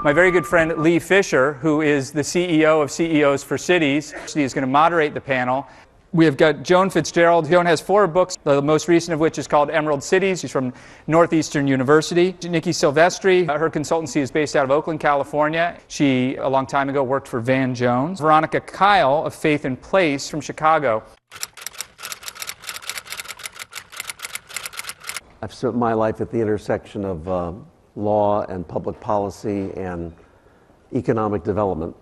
My very good friend Lee Fisher, who is the CEO of CEOs for Cities, she is going to moderate the panel. We have got Joan Fitzgerald. Joan has 4 books, the most recent of which is called Emerald Cities. She's from Northeastern University. Nikki Silvestri, her consultancy is based out of Oakland, California. She, a long time ago, worked for Van Jones. Veronica Kyle of Faith and Place from Chicago. I've spent my life at the intersection of law and public policy and economic development.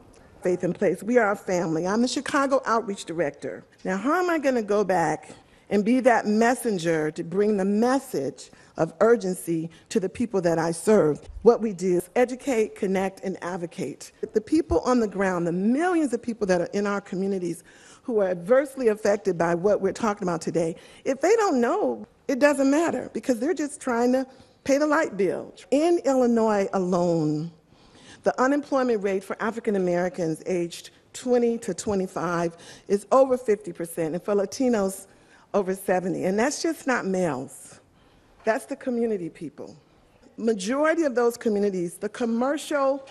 Faith and Place. We are a family. I'm the Chicago Outreach Director. Now, how am I going to go back and be that messenger to bring the message of urgency to the people that I serve? What we do is educate, connect, and advocate. The people on the ground, the millions of people that are in our communities who are adversely affected by what we're talking about today, if they don't know, it doesn't matter because they're just trying to pay the light bill. In Illinois alone, the unemployment rate for African Americans aged 20 to 25 is over 50%, and for Latinos, over 70. And that's just not males. That's the community people. Majority of those communities, the commercial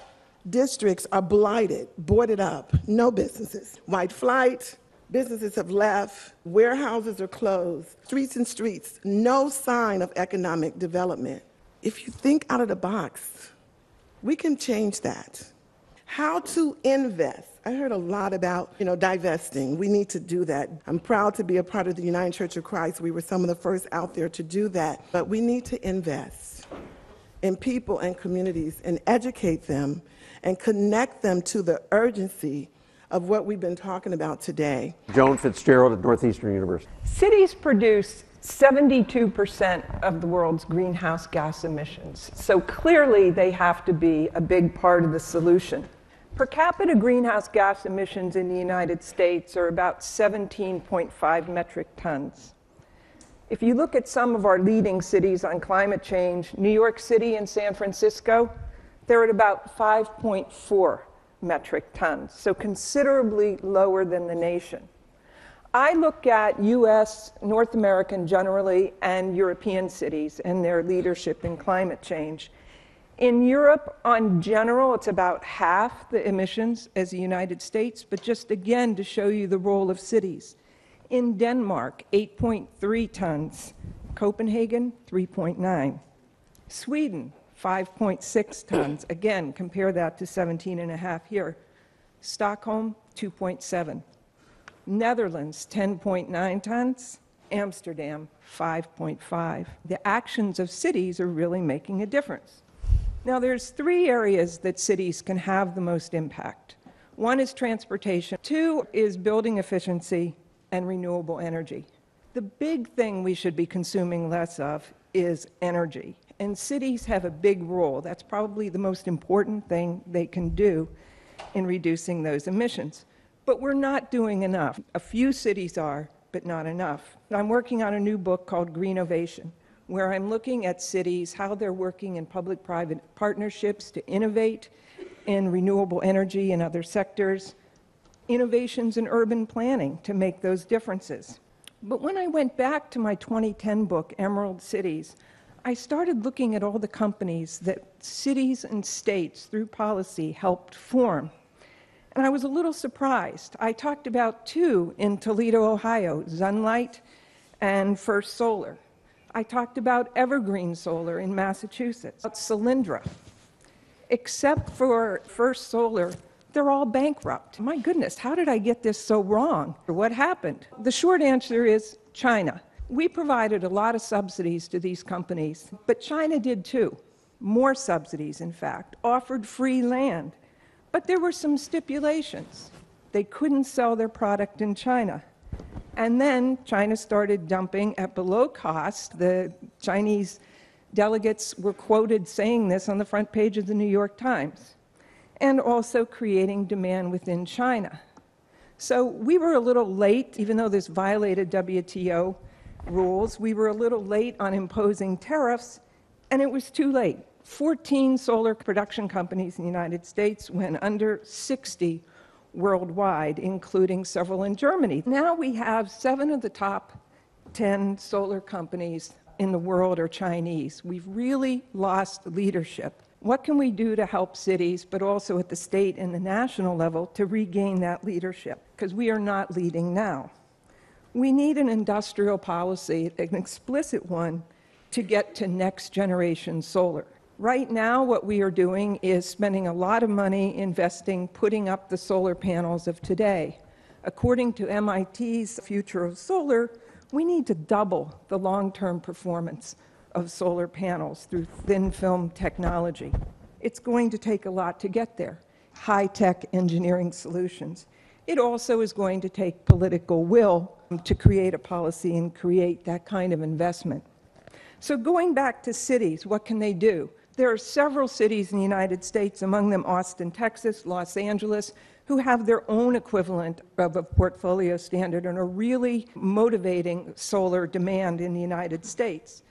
districts are blighted, boarded up, no businesses. White flight, businesses have left, warehouses are closed, streets and streets, no sign of economic development. If you think out of the box, we can change that. How to invest. I heard a lot about, divesting. We need to do that. I'm proud to be a part of the United Church of Christ. We were some of the first out there to do that. But we need to invest in people and communities and educate them and connect them to the urgency of what we've been talking about today. Joan Fitzgerald at Northeastern University. Cities produce 72% of the world's greenhouse gas emissions. So clearly they have to be a big part of the solution. Per capita greenhouse gas emissions in the United States are about 17.5 metric tons. If you look at some of our leading cities on climate change, New York City and San Francisco, they're at about 5.4 metric tons, so considerably lower than the nation. I look at US, North American generally, and European cities and their leadership in climate change. In Europe, on general, it's about half the emissions as the United States, but just again to show you the role of cities. In Denmark, 8.3 tons. Copenhagen, 3.9. Sweden, 5.6 tons. Again, compare that to 17.5 here. Stockholm, 2.7. Netherlands, 10.9 tons. Amsterdam, 5.5. The actions of cities are really making a difference. Now, there's 3 areas that cities can have the most impact. 1 is transportation. 2 is building efficiency and renewable energy. The big thing we should be consuming less of is energy. And cities have a big role. That's probably the most important thing they can do in reducing those emissions. But we're not doing enough. A few cities are, but not enough. I'm working on a new book called Greennovation, where I'm looking at cities, how they're working in public-private partnerships to innovate in renewable energy and other sectors, innovations in urban planning to make those differences. But when I went back to my 2010 book, Emerald Cities, I started looking at all the companies that cities and states, through policy, helped form. And I was a little surprised. I talked about 2 in Toledo, Ohio, Sunlight and First Solar. I talked about Evergreen Solar in Massachusetts, Solyndra. Except for First Solar, they're all bankrupt. My goodness, how did I get this so wrong? What happened? The short answer is China. We provided a lot of subsidies to these companies, but China did too. More subsidies, in fact, offered free land. But there were some stipulations. They couldn't sell their product in China. And then China started dumping at below cost. The Chinese delegates were quoted saying this on the front page of the New York Times, and also creating demand within China. So we were a little late, even though this violated WTO rules, we were a little late on imposing tariffs, and it was too late. 14 solar production companies in the United States went under, 60 worldwide, including several in Germany. Now we have 7 of the top 10 solar companies in the world are Chinese. We've really lost leadership. What can we do to help cities, but also at the state and the national level, to regain that leadership? Because we are not leading now. We need an industrial policy, an explicit one, to get to next generation solar. Right now, what we are doing is spending a lot of money investing, putting up the solar panels of today. According to MIT's Future of Solar, we need to double the long-term performance of solar panels through thin film technology. It's going to take a lot to get there, high-tech engineering solutions. It also is going to take political will to create a policy and create that kind of investment. So going back to cities, what can they do? There are several cities in the United States, among them Austin, Texas, Los Angeles, who have their own equivalent of a portfolio standard and are really motivating solar demand in the United States.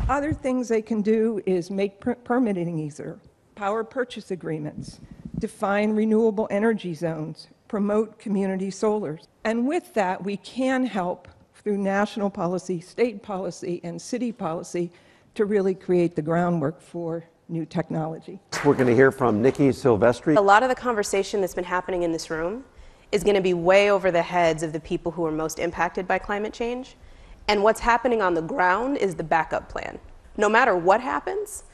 Other things they can do is make permitting easier, power purchase agreements, define renewable energy zones, promote community solar. And with that, we can help through national policy, state policy, and city policy to really create the groundwork for new technology. We're going to hear from Nikki Silvestri. A lot of the conversation that's been happening in this room is going to be way over the heads of the people who are most impacted by climate change. And what's happening on the ground is the backup plan. No matter what happens,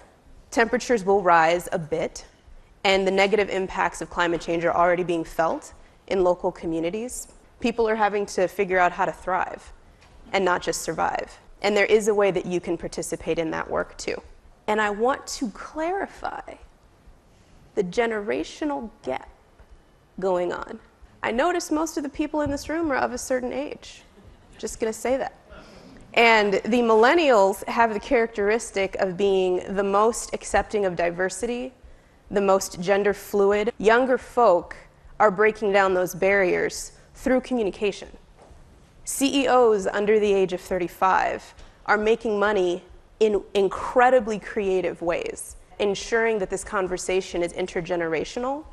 temperatures will rise a bit, and the negative impacts of climate change are already being felt in local communities. People are having to figure out how to thrive and not just survive. And there is a way that you can participate in that work too. And I want to clarify the generational gap going on. I notice most of the people in this room are of a certain age. Just gonna say that. And the millennials have the characteristic of being the most accepting of diversity, the most gender fluid. Younger folk are breaking down those barriers through communication. CEOs under the age of 35 are making money in incredibly creative ways. Ensuring that this conversation is intergenerational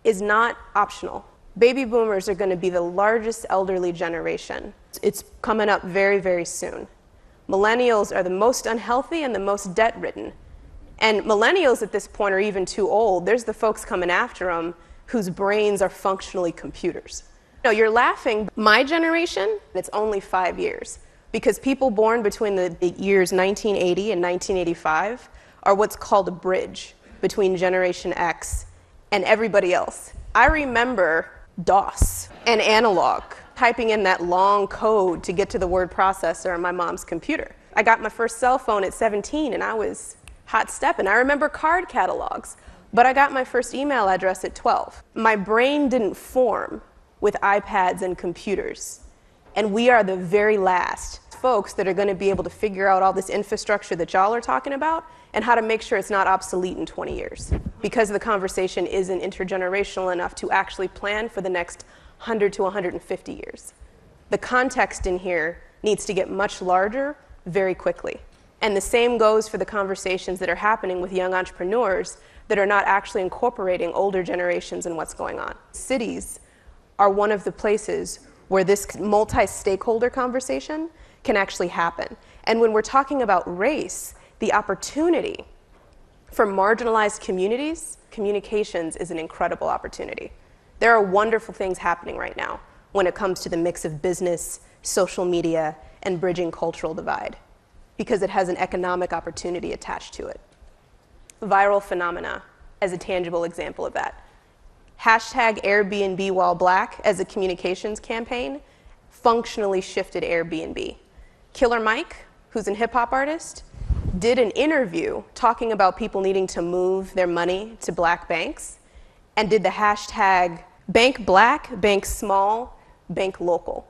is not optional. Baby boomers are going to be the largest elderly generation. It's coming up very, very soon. Millennials are the most unhealthy and the most debt-ridden. And millennials at this point are even too old. There's the folks coming after them whose brains are functionally computers. No, you're laughing. My generation, it's only 5 years. Because people born between the years 1980 and 1985 are what's called a bridge between Generation X and everybody else. I remember DOS and analog, typing in that long code to get to the word processor on my mom's computer. I got my first cell phone at 17 and I was hot stepping. I remember card catalogs, but I got my first email address at 12. My brain didn't form with iPads and computers. And we are the very last folks that are going to be able to figure out all this infrastructure that y'all are talking about and how to make sure it's not obsolete in 20 years. Because the conversation isn't intergenerational enough to actually plan for the next 100 to 150 years. The context in here needs to get much larger very quickly. And the same goes for the conversations that are happening with young entrepreneurs that are not actually incorporating older generations in what's going on. Cities are one of the places where this multi-stakeholder conversation can actually happen. And when we're talking about race, the opportunity for marginalized communities, communications is an incredible opportunity. There are wonderful things happening right now when it comes to the mix of business, social media, and bridging cultural divide, because it has an economic opportunity attached to it. Viral phenomena as a tangible example of that. Hashtag Airbnb while black as a communications campaign functionally shifted Airbnb. Killer Mike, who's a hip hop artist, did an interview talking about people needing to move their money to black banks and did the hashtag bank black, bank small, bank local.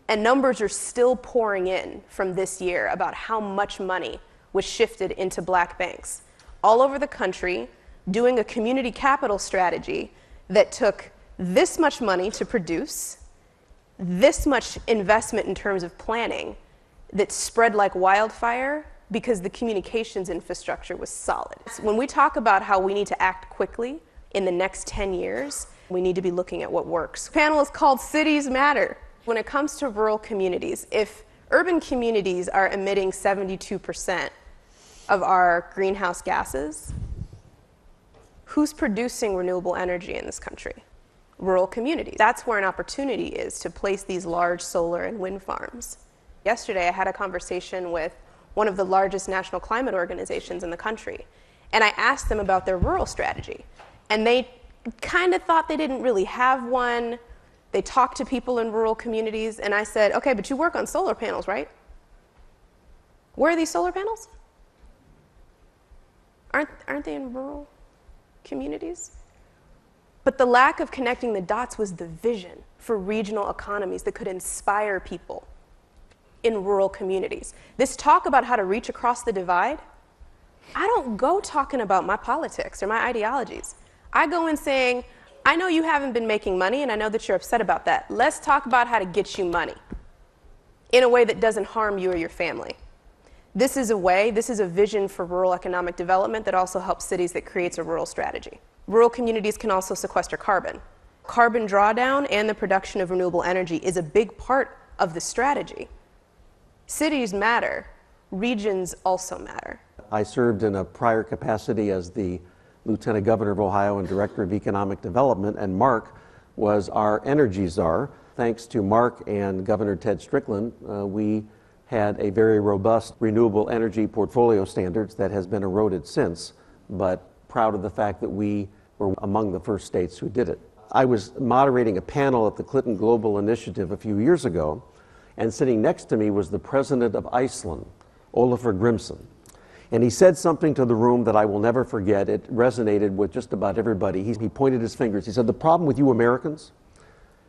And numbers are still pouring in from this year about how much money was shifted into black banks all over the country, doing a community capital strategy that took this much money to produce, this much investment in terms of planning, that spread like wildfire because the communications infrastructure was solid. When we talk about how we need to act quickly in the next 10 years, we need to be looking at what works. The panel is called Cities Matter. When it comes to rural communities, if urban communities are emitting 72% of our greenhouse gases, Who's producing renewable energy in this country? Rural communities. That's where an opportunity is to place these large solar and wind farms. Yesterday, I had a conversation with one of the largest national climate organizations in the country, and I asked them about their rural strategy. And they kind of thought they didn't really have one. They talked to people in rural communities, and I said, okay, but you work on solar panels, right? Where are these solar panels? Aren't they in rural communities? But the lack of connecting the dots was the vision for regional economies that could inspire people in rural communities. This talk about how to reach across the divide, I don't go talking about my politics or my ideologies. I go in saying, I know you haven't been making money, and I know that you're upset about that. Let's talk about how to get you money in a way that doesn't harm you or your family. This is a vision for rural economic development that also helps cities, that creates a rural strategy. Rural communities can also sequester carbon. Carbon drawdown and the production of renewable energy is a big part of the strategy. Cities matter, regions also matter. I served in a prior capacity as the Lieutenant Governor of Ohio and Director of Economic Development, and Mark was our energy czar. Thanks to Mark and Governor Ted Strickland, we had a very robust renewable energy portfolio standards that has been eroded since, but proud of the fact that we were among the first states who did it. I was moderating a panel at the Clinton Global Initiative a few years ago, and sitting next to me was the president of Iceland, Ólafur Grimsson. And he said something to the room that I will never forget. It resonated with just about everybody. He pointed his fingers. He said, the problem with you Americans,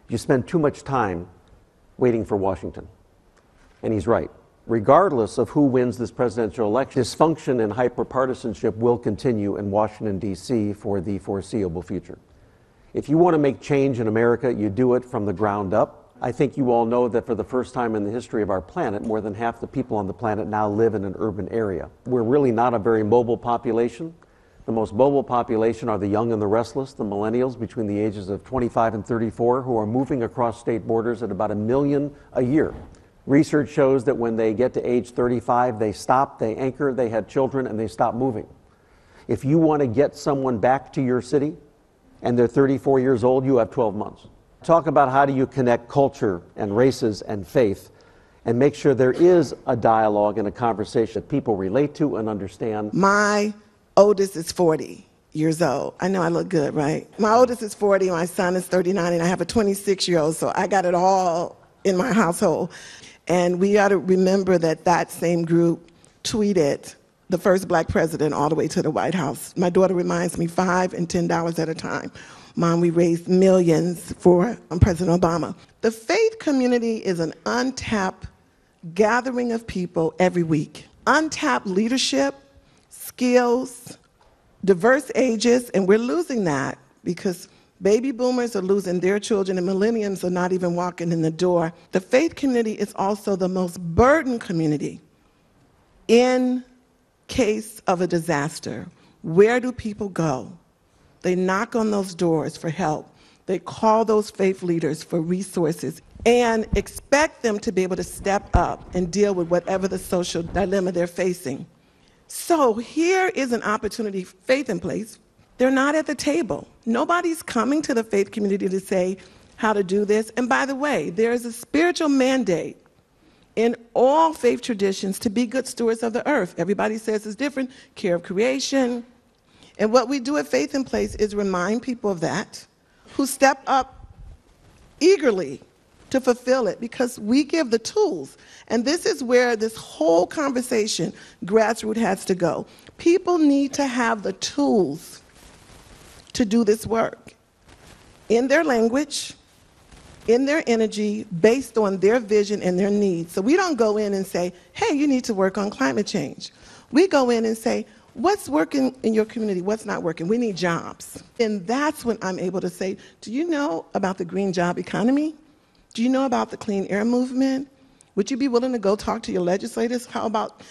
you spend too much time waiting for Washington. And he's right. Regardless of who wins this presidential election, dysfunction and hyperpartisanship will continue in Washington, D.C. for the foreseeable future. If you want to make change in America, you do it from the ground up. I think you all know that for the first time in the history of our planet, more than half the people on the planet now live in an urban area. We're really not a very mobile population. The most mobile population are the young and the restless, the millennials between the ages of 25 and 34, who are moving across state borders at about 1 million a year. Research shows that when they get to age 35, they stop, they anchor, they had children, and they stop moving. If you want to get someone back to your city and they're 34 years old, you have 12 months. Talk about how do you connect culture and races and faith and make sure there is a dialogue and a conversation that people relate to and understand. My oldest is 40 years old. I know I look good, right? My oldest is 40, my son is 39, and I have a 26-year-old, so I got it all in my household. And we ought to remember that that same group tweeted the first black president all the way to the White House. My daughter reminds me, $5 and $10 at a time. Mom, we raised millions for President Obama. The faith community is an untapped gathering of people every week. Untapped leadership, skills, diverse ages, and we're losing that because baby boomers are losing their children and millennials are not even walking in the door. The faith community is also the most burdened community in case of a disaster. Where do people go? They knock on those doors for help. They call those faith leaders for resources and expect them to be able to step up and deal with whatever the social dilemma they're facing. So here is an opportunity, Faith in Place. They're not at the table. Nobody's coming to the faith community to say how to do this. And by the way, there is a spiritual mandate in all faith traditions to be good stewards of the earth. Everybody says it's different, care of creation. And what we do at Faith in Place is remind people of that, who step up eagerly to fulfill it, because we give the tools. And this is where this whole conversation, Grassroots, has to go. People need to have the tools to do this work in their language, in their energy, based on their vision and their needs. So we don't go in and say, hey, you need to work on climate change. We go in and say, what's working in your community? What's not working? We need jobs. And that's when I'm able to say, do you know about the green job economy? Do you know about the clean air movement? Would you be willing to go talk to your legislators? How about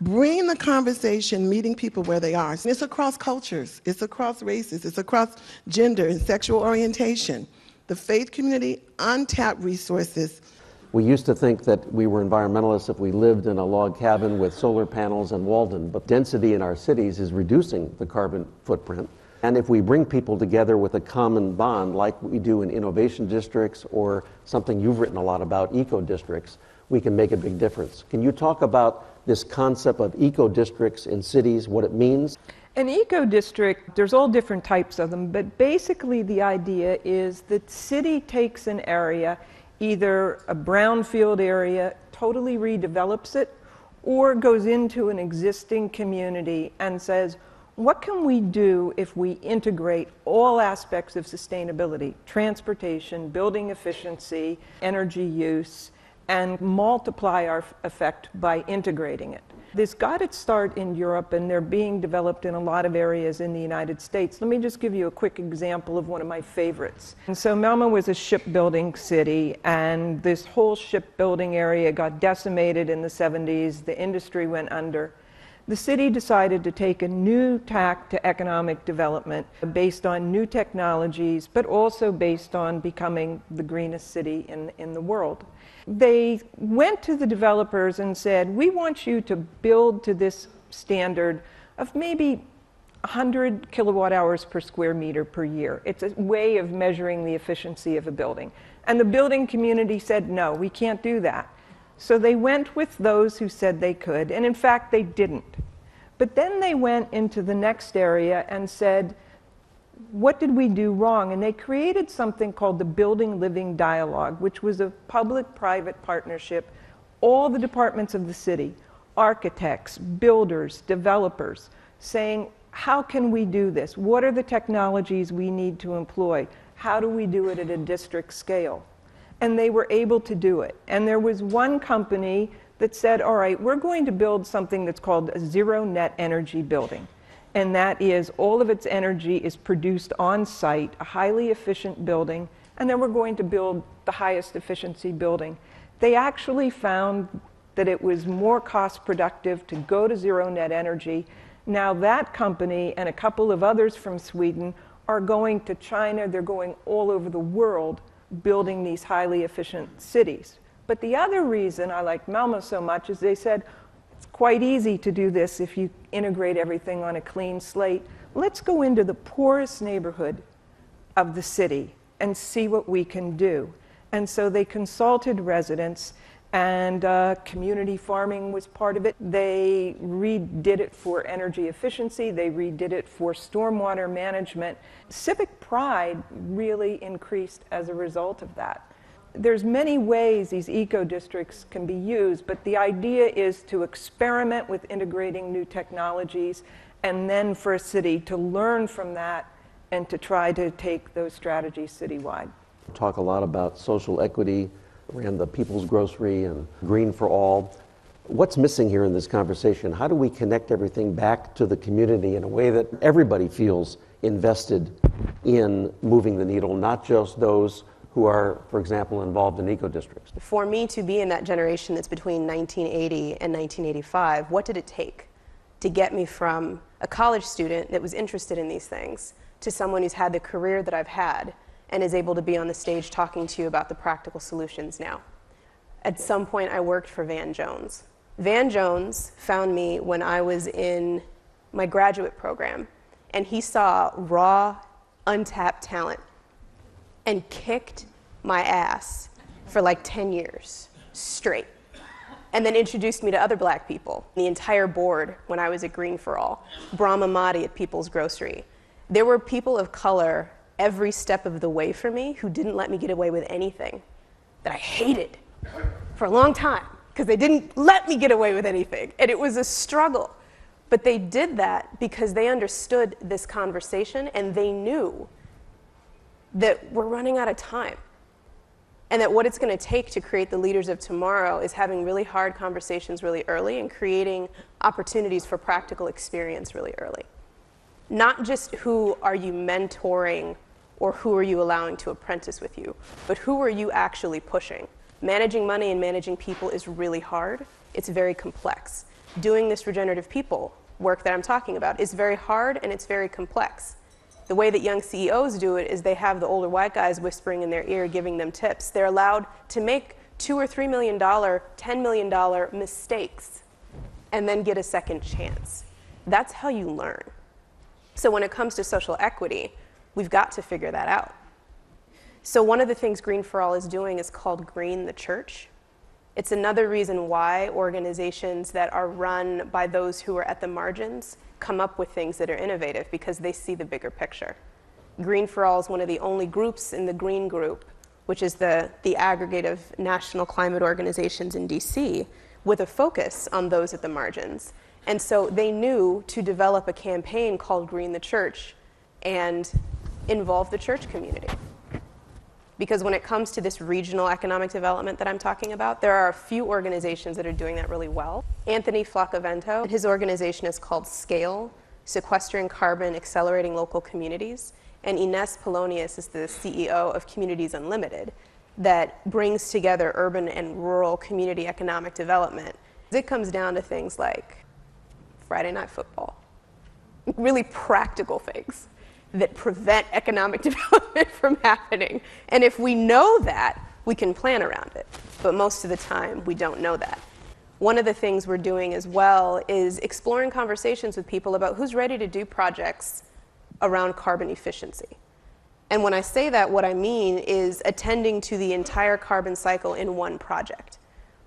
bring the conversation, meeting people where they are? And it's across cultures, it's across races, it's across gender and sexual orientation. The faith community, untapped resources. We used to think that we were environmentalists if we lived in a log cabin with solar panels and Walden, but density in our cities is reducing the carbon footprint. And if we bring people together with a common bond, like we do in innovation districts or something you've written a lot about, eco districts, we can make a big difference. Can you talk about this concept of eco districts in cities, what it means? An eco district, there's all different types of them, but basically the idea is that city takes an area, either a brownfield area, totally redevelops it, or goes into an existing community and says, what can we do if we integrate all aspects of sustainability, transportation, building efficiency, energy use, and multiply our effect by integrating it? This got its start in Europe, and they're being developed in a lot of areas in the United States. Let me just give you a quick example of one of my favorites. And so Malmö was a shipbuilding city, and this whole shipbuilding area got decimated in the 70s. The industry went under. The city decided to take a new tack to economic development based on new technologies, but also based on becoming the greenest city in the world. They went to the developers and said, we want you to build to this standard of maybe 100 kilowatt hours per square meter per year. It's a way of measuring the efficiency of a building. And the building community said, no, we can't do that. So they went with those who said they could, and in fact they didn't. But then they went into the next area and said, what did we do wrong? And they created something called the Building Living Dialogue, which was a public-private partnership. All the departments of the city, architects, builders, developers, saying, how can we do this? What are the technologies we need to employ? How do we do it at a district scale? And they were able to do it. And there was one company that said, all right, we're going to build something that's called a zero net energy building. And that is all of its energy is produced on site, a highly efficient building, and then we're going to build the highest efficiency building. They actually found that it was more cost productive to go to zero net energy. Now that company and a couple of others from Sweden are going to China, they're going all over the world building these highly efficient cities. But the other reason I like Malmö so much is they said, it's quite easy to do this if you integrate everything on a clean slate. Let's go into the poorest neighborhood of the city and see what we can do. And so they consulted residents, and community farming was part of it. They redid it for energy efficiency. They redid it for stormwater management. Civic pride really increased as a result of that. There's many ways these eco-districts can be used, but the idea is to experiment with integrating new technologies, and then for a city to learn from that and to try to take those strategies citywide. Talk a lot about social equity, around the People's Grocery and Green for All. What's missing here in this conversation? How do we connect everything back to the community in a way that everybody feels invested in moving the needle, not just those who are, for example, involved in eco-districts? For me to be in that generation that's between 1980 and 1985, what did it take to get me from a college student that was interested in these things to someone who's had the career that I've had and is able to be on the stage talking to you about the practical solutions now? At some point, I worked for Van Jones. Van Jones found me when I was in my graduate program, and he saw raw, untapped talent and kicked my ass for like 10 years straight, and then introduced me to other black people. The entire board when I was at Green for All, Brahma Mahdi at People's Grocery. There were people of color every step of the way for me who didn't let me get away with anything that I hated for a long time, because they didn't let me get away with anything, and it was a struggle. But they did that because they understood this conversation, and they knew that we're running out of time, and that what it's going to take to create the leaders of tomorrow is having really hard conversations really early and creating opportunities for practical experience really early. Not just who are you mentoring or who are you allowing to apprentice with you, but who are you actually pushing? Managing money and managing people is really hard. It's very complex. Doing this regenerative people work that I'm talking about is very hard, and it's very complex. The way that young CEOs do it is they have the older white guys whispering in their ear, giving them tips. They're allowed to make $2 or $3 million, $10 million mistakes, and then get a second chance. That's how you learn. So when it comes to social equity, we've got to figure that out. So one of the things Green for All is doing is called Green the Church. It's another reason why organizations that are run by those who are at the margins come up with things that are innovative, because they see the bigger picture. Green for All is one of the only groups in the Green Group, which is the aggregate of national climate organizations in DC, with a focus on those at the margins. And so they knew to develop a campaign called Green the Church and involve the church community. Because when it comes to this regional economic development that I'm talking about, there are a few organizations that are doing that really well. Anthony Flacavento, his organization is called SCALE, Sequestering Carbon, Accelerating Local Communities. And Ines Polonius is the CEO of Communities Unlimited, that brings together urban and rural community economic development. It comes down to things like Friday night football, really practical things that prevent economic development from happening. And if we know that, we can plan around it. But most of the time, we don't know that. One of the things we're doing as well is exploring conversations with people about who's ready to do projects around carbon efficiency. And when I say that, what I mean is attending to the entire carbon cycle in one project,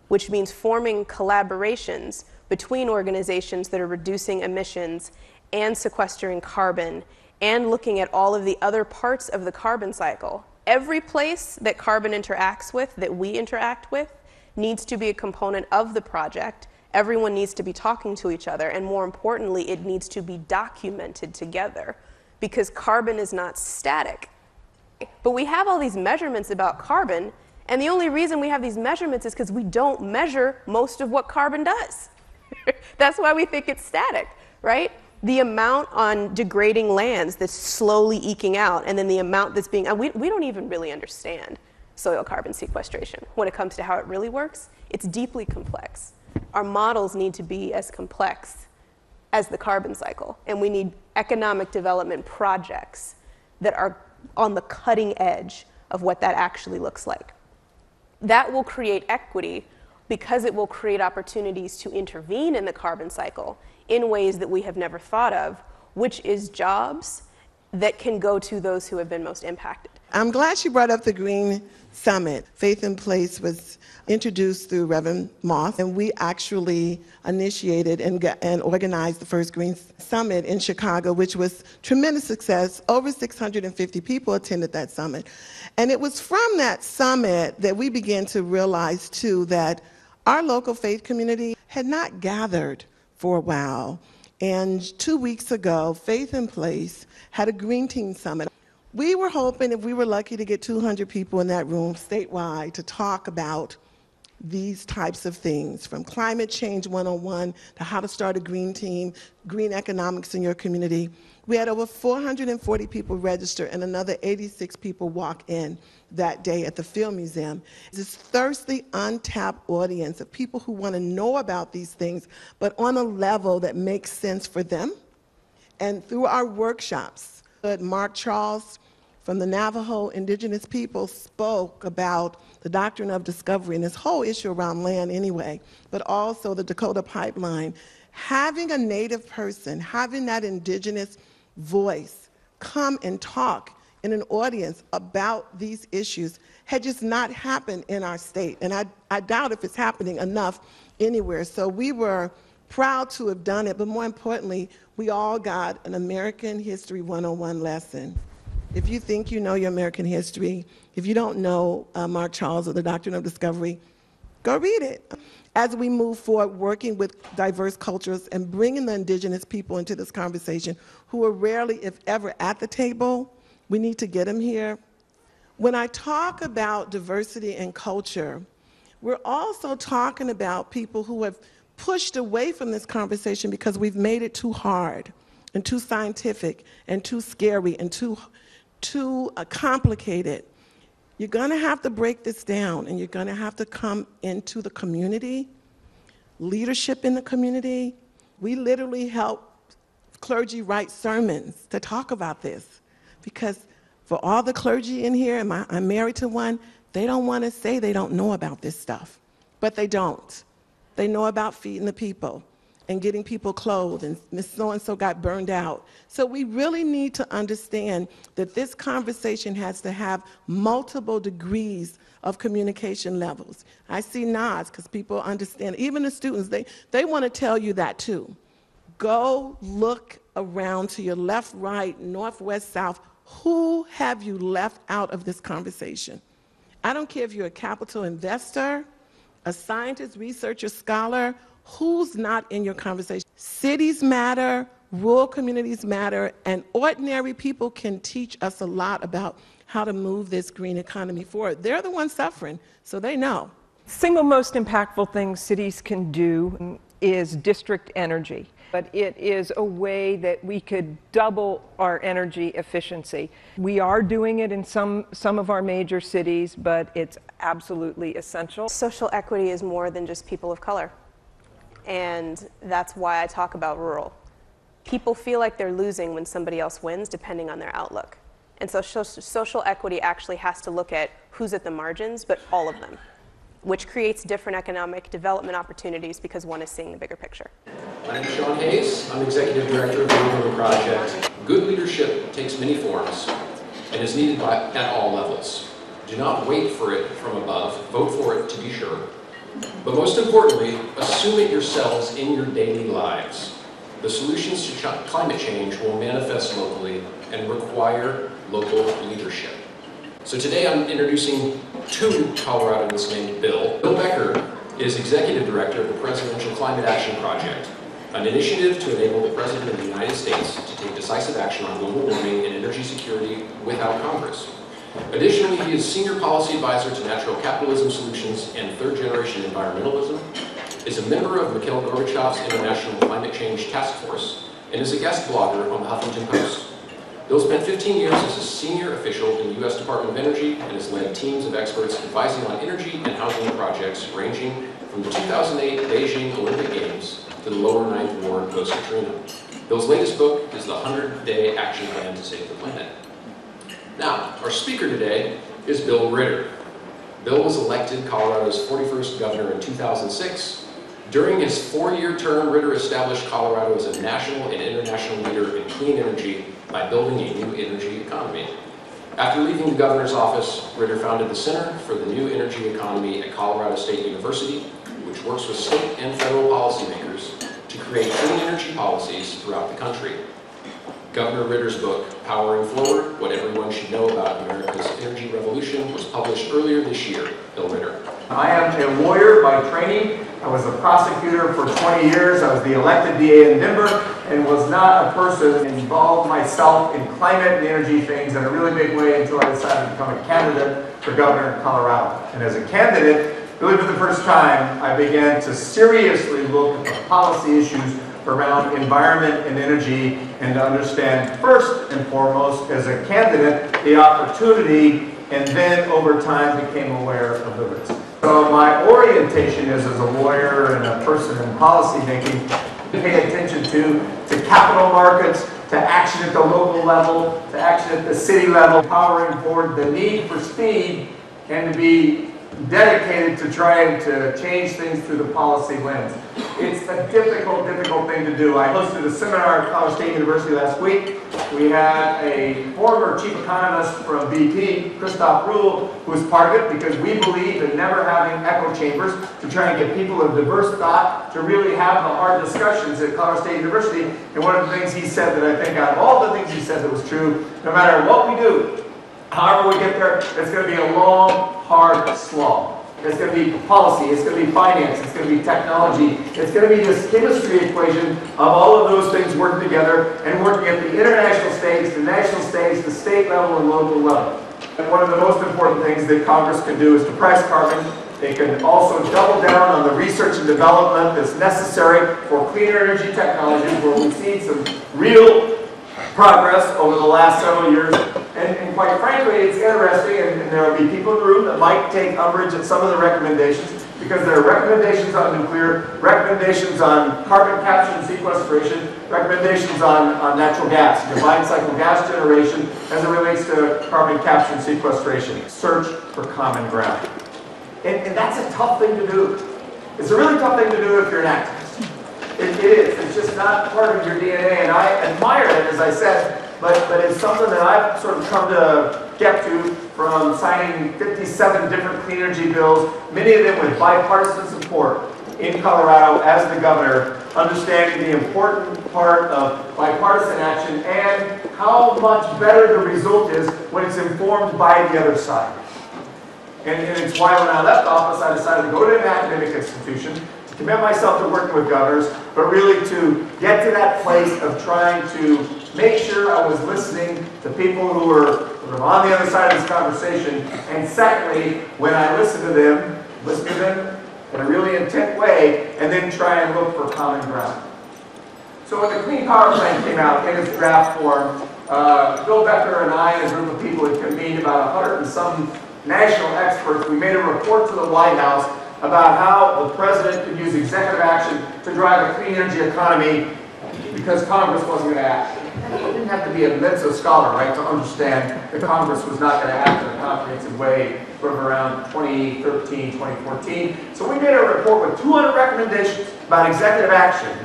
which means forming collaborations between organizations that are reducing emissions and sequestering carbon, and looking at all of the other parts of the carbon cycle. Every place that carbon interacts with, that we interact with, needs to be a component of the project. Everyone needs to be talking to each other, and more importantly, it needs to be documented together, because carbon is not static. But we have all these measurements about carbon, and the only reason we have these measurements is because we don't measure most of what carbon does. That's why we think it's static, right? The amount on degrading lands that's slowly eking out, and then the amount that's being, we don't even really understand soil carbon sequestration. When it comes to how it really works, it's deeply complex. Our models need to be as complex as the carbon cycle, and we need economic development projects that are on the cutting edge of what that actually looks like. That will create equity because it will create opportunities to intervene in the carbon cycle in ways that we have never thought of, which is jobs that can go to those who have been most impacted. I'm glad she brought up the Green Summit. Faith in Place was introduced through Reverend Moss, and we actually initiated and organized the first Green Summit in Chicago, which was tremendous success. Over 650 people attended that summit. And it was from that summit that we began to realize, too, that our local faith community had not gathered for a while. And 2 weeks ago, Faith in Place had a Green Team Summit. We were hoping, if we were lucky, to get 200 people in that room statewide to talk about these types of things, from climate change 101 to how to start a green team, green economics in your community. We had over 440 people register and another 86 people walk in that day at the Field Museum. This thirsty, untapped audience of people who want to know about these things, but on a level that makes sense for them. And through our workshops, Mark Charles from the Navajo indigenous people spoke about the doctrine of discovery and this whole issue around land anyway, but also the Dakota Pipeline. Having a Native person, having that indigenous voice come and talk in an audience about these issues had just not happened in our state. And I doubt if it's happening enough anywhere. So we were proud to have done it, but more importantly, we all got an American History 101 lesson. If you think you know your American history, if you don't know Mark Charles or the Doctrine of Discovery, go read it. As we move forward, working with diverse cultures and bringing the indigenous people into this conversation, who are rarely, if ever, at the table, we need to get them here. When I talk about diversity and culture, we're also talking about people who have pushed away from this conversation because we've made it too hard and too scientific and too scary and too complicated. You're going to have to break this down, and you're going to have to come into the community, leadership in the community. We literally help clergy write sermons to talk about this, because for all the clergy in here, and I'm married to one, they don't want to say they don't know about this stuff, but they don't. They know about feeding the people. and getting people clothed, and Miss So-and-so got burned out. So we really need to understand that this conversation has to have multiple degrees of communication levels. I see nods because people understand. Even the students, they want to tell you that too. Go look around to your left, right, north, west, south. Who have you left out of this conversation? I don't care if you're a capital investor, a scientist, researcher, scholar, who's not in your conversation? Cities matter, rural communities matter, and ordinary people can teach us a lot about how to move this green economy forward. They're the ones suffering, so they know. Single most impactful thing cities can do is district energy. But it is a way that we could double our energy efficiency. We are doing it in some of our major cities, but it's absolutely essential. Social equity is more than just people of color. And that's why I talk about rural. People feel like they're losing when somebody else wins, depending on their outlook. And so social equity actually has to look at who's at the margins, but all of them, which creates different economic development opportunities because one is seeing the bigger picture. My name is Sean Hayes. I'm Executive Director of the Urban Project. Good leadership takes many forms and is needed at all levels. Do not wait for it from above. Vote for it to be sure. But most importantly, assume it yourselves in your daily lives. The solutions to climate change will manifest locally and require local leadership. So today I'm introducing two Coloradans named Bill. Bill Becker is Executive Director of the Presidential Climate Action Project, an initiative to enable the President of the United States to take decisive action on global warming and energy security without Congress. Additionally, he is Senior Policy Advisor to Natural Capitalism Solutions and Third Generation Environmentalism, is a member of Mikhail Gorbachev's International Climate Change Task Force, and is a guest blogger on the Huffington Post. Bill spent 15 years as a senior official in the U.S. Department of Energy and has led teams of experts advising on energy and housing projects ranging from the 2008 Beijing Olympic Games to the lower Ninth Ward post-Katrina. Bill's latest book is the 100-Day Action Plan to Save the Planet. Now, our speaker today is Bill Ritter. Bill was elected Colorado's 41st governor in 2006. During his 4-year term, Ritter established Colorado as a national and international leader in clean energy by building a new energy economy. After leaving the governor's office, Ritter founded the Center for the New Energy Economy at Colorado State University, which works with state and federal policymakers to create clean energy policies throughout the country. Governor Ritter's book, Powering Forward, What Everyone Should Know About America's Energy Revolution, was published earlier this year. Bill Ritter. I am a lawyer by training. I was a prosecutor for 20 years. I was the elected DA in Denver and was not a person involved myself in climate and energy things in a really big way until I decided to become a candidate for governor in Colorado. And as a candidate, really for the first time, I began to seriously look at the policy issues around environment and energy and to understand first and foremost as a candidate the opportunity, and then over time became aware of the risk. So my orientation is as a lawyer and a person in policy making to pay attention to capital markets, to action at the local level, to action at the city level, powering forward the need for speed, and to be dedicated to trying to change things through the policy lens. It's a difficult thing to do. I hosted a seminar at Colorado State University last week. We had a former chief economist from BP, Christoph Ruhl, who was part of it because we believe in never having echo chambers to try and get people of diverse thought to really have the hard discussions at Colorado State University. And one of the things he said that I think out of all the things he said that was true, no matter what we do, however we get there, it's going to be a long, hard slog. It's going to be policy, it's going to be finance, it's going to be technology, it's going to be this chemistry equation of all of those things working together and working at the international stage, the national stage, the state level and local level. And one of the most important things that Congress can do is to price carbon. They can also double down on the research and development that's necessary for cleaner energy technologies, where we've seen some real progress over the last several years. And quite frankly, it's interesting, and there will be people in the room that might take umbrage at some of the recommendations, because there are recommendations on nuclear, recommendations on carbon capture and sequestration, recommendations on natural gas, combined cycle gas generation, as it relates to carbon capture and sequestration. Search for common ground. And that's a tough thing to do. It's a really tough thing to do if you're an activist. It is. It's just not part of your DNA, and I admire it, as I said, but it's something that I've sort of come to get to from signing 57 different clean energy bills, many of them with bipartisan support in Colorado as the governor, understanding the important part of bipartisan action and how much better the result is when it's informed by the other side. And it's why when I left office, I decided to go to an academic institution, to commit myself to working with governors, but really to get to that place of trying to make sure I was listening to people who were sort of on the other side of this conversation. And secondly, when I listen to them in a really intent way, and then try and look for common ground. So when the Clean Power Plan came out in its draft form, Bill Becker and I and a group of people had convened about 100 and some national experts. We made a report to the White House about how the president could use executive action to drive a clean energy economy because Congress wasn't going to act. You didn't have to be a Mensa scholar, right, to understand that Congress was not going to act in a comprehensive way sort of around 2013, 2014. So we made a report with 200 recommendations about executive action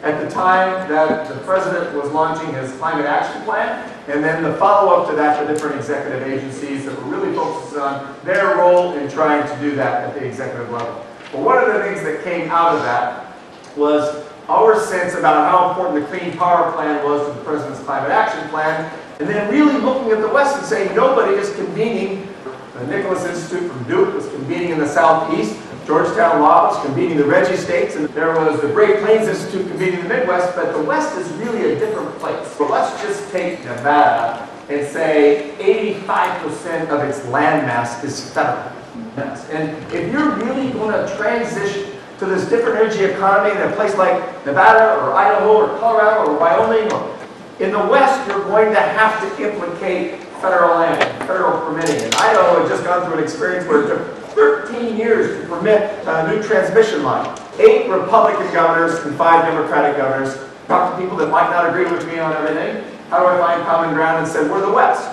at the time that the president was launching his climate action plan, and then the follow-up to that for different executive agencies that were really focused on their role in trying to do that at the executive level. But one of the things that came out of that was our sense about how important the Clean Power Plan was to the President's Climate Action Plan, and then really looking at the West and saying nobody is convening. The Nicholas Institute from Duke was convening in the Southeast, Georgetown Law was convening the Reggie States, and there was the Great Plains Institute convening the Midwest, but the West is really a different place. So let's just take Nevada and say 85% of its landmass is federal. And if you're really going to transition to this different energy economy in a place like Nevada or Idaho or Colorado or Wyoming, or in the West, you're going to have to implicate federal land, federal permitting. And Idaho had just gone through an experience where it took 13 years to permit a new transmission line. 8 Republican governors and 5 Democratic governors talked to people that might not agree with me on everything. How do I find common ground? And said, we're the West.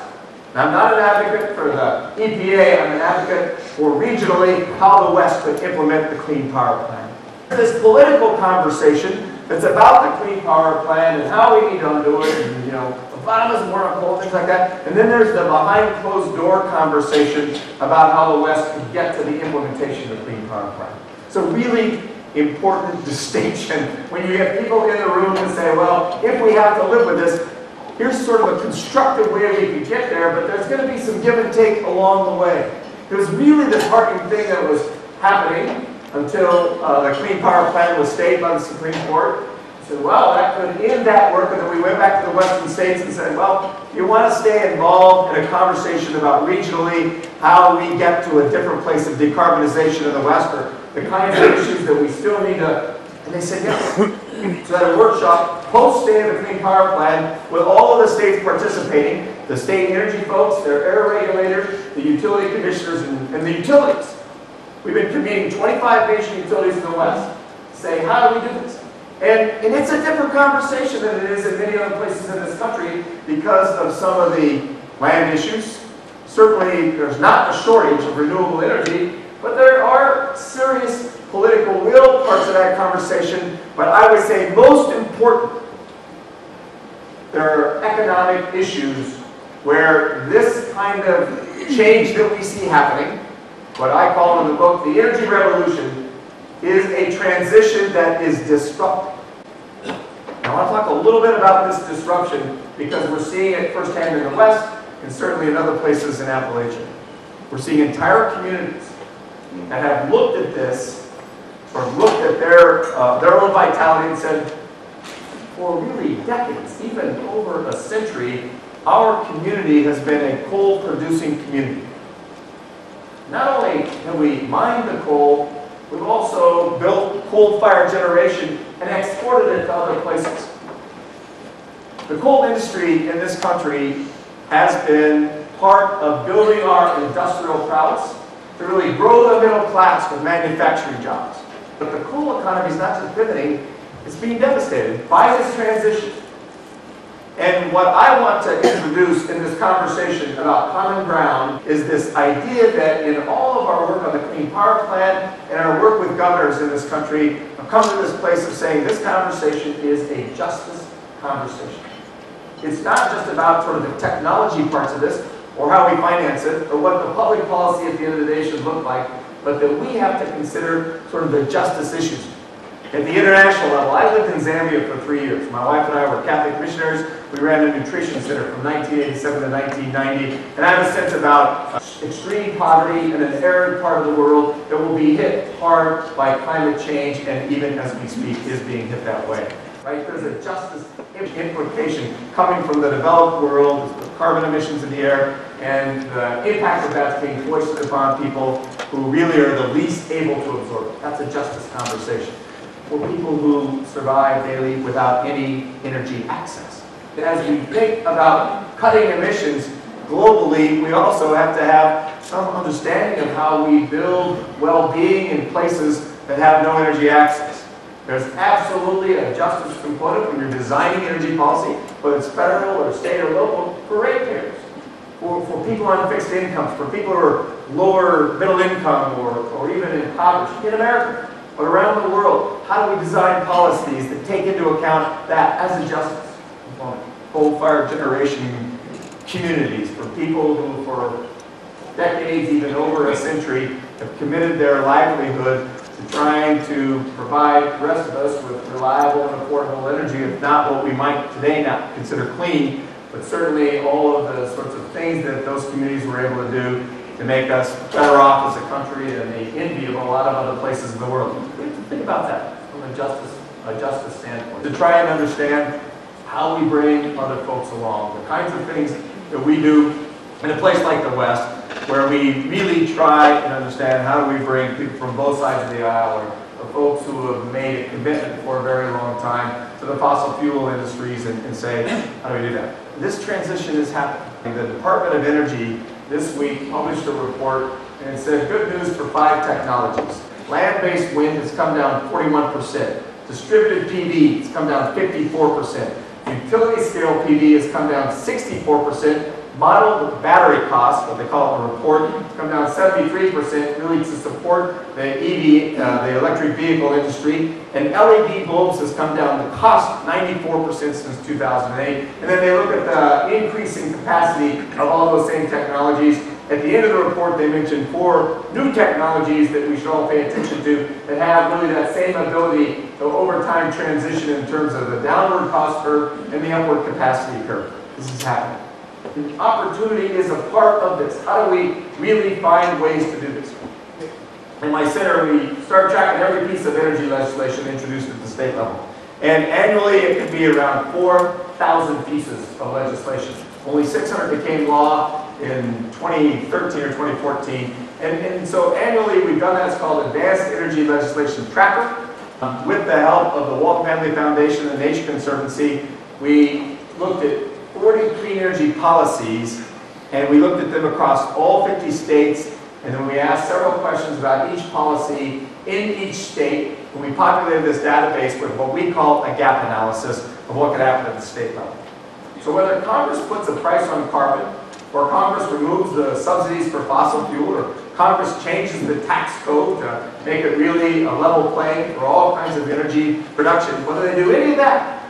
Now, I'm not an advocate for the EPA, I'm an advocate for regionally how the West could implement the Clean Power Plan. This political conversation that's about the Clean Power Plan and how we need to undo it, and environmentalism, war on coal, things like that. And then there's the behind closed door conversation about how the West could get to the implementation of the Clean Power Plan. It's a really important distinction when you get people in the room and say, well, if we have to live with this, here's sort of a constructive way we can get there, but there's going to be some give and take along the way. It was really the heartening thing that was happening until the Clean Power Plan was stayed by the Supreme Court. I said, well, that could end that work, and then we went back to the Western states and said, well, if you want to stay involved in a conversation about regionally how we get to a different place of decarbonization in the West, or the kinds of issues that we still need to, and they said, yes. So at a workshop, post-State of the Clean Power Plan, with all of the states participating, the state energy folks, their air regulators, the utility commissioners, and the utilities. We've been convening 25 major utilities in the West to say, how do we do this? And it's a different conversation than it is in many other places in this country because of some of the land issues. Certainly, there's not a shortage of renewable energy, but there are serious political will parts of that conversation. But I would say most important, there are economic issues where this kind of change that we see happening, what I call in the book the energy revolution, is a transition that is disruptive. Now, I want to talk a little bit about this disruption because we're seeing it firsthand in the West and certainly in other places in Appalachia. We're seeing entire communities that have looked at this or looked at their own vitality and said, for really decades, even over a century, our community has been a coal-producing community. Not only have we mined the coal, we've also built coal-fired generation and exported it to other places. The coal industry in this country has been part of building our industrial prowess to really grow the middle class with manufacturing jobs. But the coal economy is not just pivoting, it's being devastated by this transition. And what I want to introduce in this conversation about common ground is this idea that in all of our work on the Clean Power Plan and our work with governors in this country, I've come to this place of saying this conversation is a justice conversation. It's not just about sort of the technology parts of this, or how we finance it, or what the public policy at the end of the day should look like, but that we have to consider sort of the justice issues. At the international level, I lived in Zambia for 3 years. My wife and I were Catholic missionaries. We ran a nutrition center from 1987 to 1990. And I have a sense about extreme poverty in an arid part of the world that will be hit hard by climate change, and even as we speak, is being hit that way. Right? There's a justice implication coming from the developed world, the carbon emissions in the air, and the impact of that's being foisted upon people who really are the least able to absorb it. That's a justice conversation. For people who survive daily without any energy access. As we think about cutting emissions globally, we also have to have some understanding of how we build well-being in places that have no energy access. There's absolutely a justice component when you're designing energy policy, whether it's federal or state or local, for ratepayers, for people on fixed incomes, for people who are lower middle income or even impoverished in America. But around the world, how do we design policies that take into account that as a justice component? Coal-fired generation communities for people who for decades, even over a century, have committed their livelihood to trying to provide the rest of us with reliable and affordable energy, if not what we might today not consider clean, but certainly all of the sorts of things that those communities were able to do to make us better off as a country and the envy of a lot of other places in the world. We have to think about that from a justice standpoint. To try and understand how we bring other folks along, the kinds of things that we do in a place like the West, where we really try and understand how do we bring people from both sides of the aisle, or folks who have made a commitment for a very long time to the fossil fuel industries and say, how do we do that? This transition is happening. The Department of Energy this week published a report, and it said good news for 5 technologies. Land-based wind has come down 41%. Distributed PV has come down 54%. Utility-scale PV has come down 64%. Modeled battery costs, what they call it in the report, has come down 73%, really to support the EV, the electric vehicle industry. And LED bulbs has come down the cost 94% since 2008. And then they look at the increasing capacity of all those same technologies. At the end of the report, they mentioned 4 new technologies that we should all pay attention to that have really that same ability to over time transition in terms of the downward cost curve and the upward capacity curve. This is happening. The opportunity is a part of this. How do we really find ways to do this? In my center, we start tracking every piece of energy legislation introduced at the state level. And annually, it could be around 4,000 pieces of legislation. Only 600 became law in 2013 or 2014. And so annually, we've done that. It's called Advanced Energy Legislation Tracker. With the help of the Walton Family Foundation and the Nature Conservancy, we looked at 40 clean energy policies, and we looked at them across all 50 states, and then we asked several questions about each policy in each state, and we populated this database with what we call a gap analysis of what could happen at the state level. So whether Congress puts a price on carbon, or Congress removes the subsidies for fossil fuel, or Congress changes the tax code to make it really a level playing for all kinds of energy production, whether they do any of that,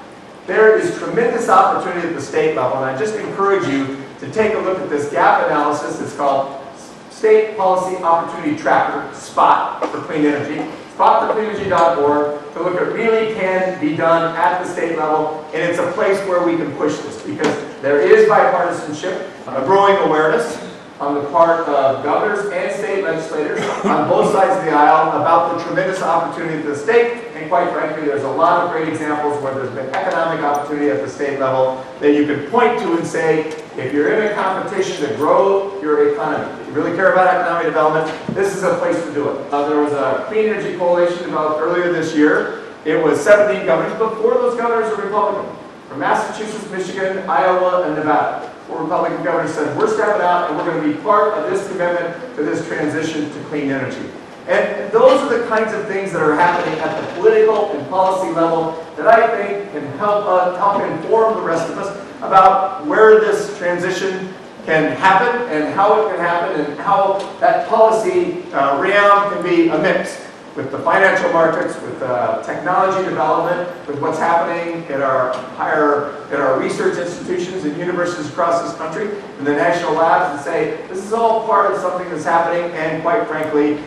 there is tremendous opportunity at the state level, and I just encourage you to take a look at this gap analysis. It's called State Policy Opportunity Tracker, SPOT, for clean energy, spotforcleanenergy.org, to look at really can be done at the state level, and it's a place where we can push this, because there is bipartisanship, a growing awareness on the part of governors and state legislators on both sides of the aisle about the tremendous opportunity at the state. And quite frankly, there's a lot of great examples where there's been economic opportunity at the state level that you can point to and say, if you're in a competition to grow your economy, if you really care about economic development, this is a place to do it. There was a Clean Energy Coalition developed earlier this year. It was 17 governors, but 4 of those governors are Republican. From Massachusetts, Michigan, Iowa, and Nevada. 4 Republican governors said, we're stepping out and we're going to be part of this commitment to this transition to clean energy. And those are the kinds of things that are happening at the political and policy level that I think can help inform the rest of us about where this transition can happen and how it can happen and how that policy realm can be a mix with the financial markets, with technology development, with what's happening at our research institutions and universities across this country, and the national labs, and say, this is all part of something that's happening, and quite frankly,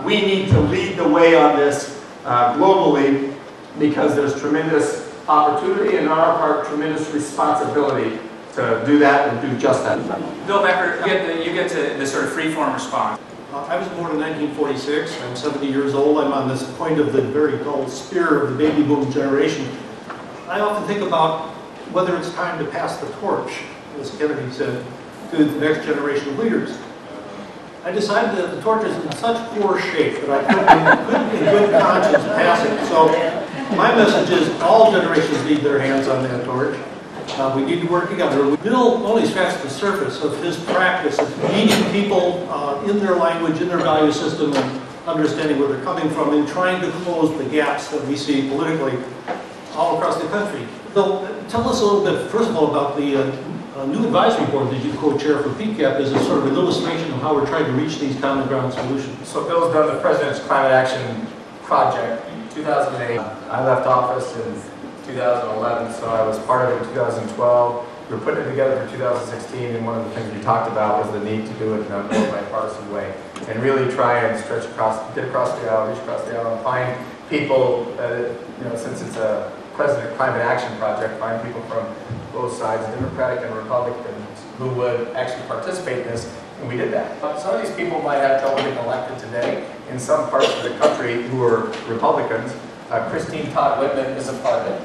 we need to lead the way on this globally, because there's tremendous opportunity and on our part, tremendous responsibility to do that and do just that. Bill Becker, you get to the sort of free-form response. I was born in 1946. I'm 70 years old. I'm on this point of the very dull spear of the baby boom generation. I often think about whether it's time to pass the torch, as Kennedy said, to the next generation of leaders. I decided that the torch is in such poor shape that I couldn't in good conscience pass it. So my message is all generations need their hands on that torch. We need to work together. Bill only scratched the surface of his practice of meeting people in their language, in their value system, and understanding where they're coming from, and trying to close the gaps that we see politically all across the country. Bill, tell us a little bit, first of all, about the new advisory board that you co-chair for PCAP as a sort of an illustration of how we're trying to reach these common ground solutions. So Bill's done the President's Climate Action Project in 2008. I left office in 2011, so I was part of it in 2012. We were putting it together for 2016, and one of the things we talked about was the need to do it in a more bipartisan way, and really try and stretch across, get across the aisle, reach across the aisle, and find people, since it's a President Climate Action Project, find people from both sides, Democratic and Republicans, who would actually participate in this, and we did that. Some of these people might have trouble getting elected today in some parts of the country who are Republicans. Christine Todd Whitman is a part of it.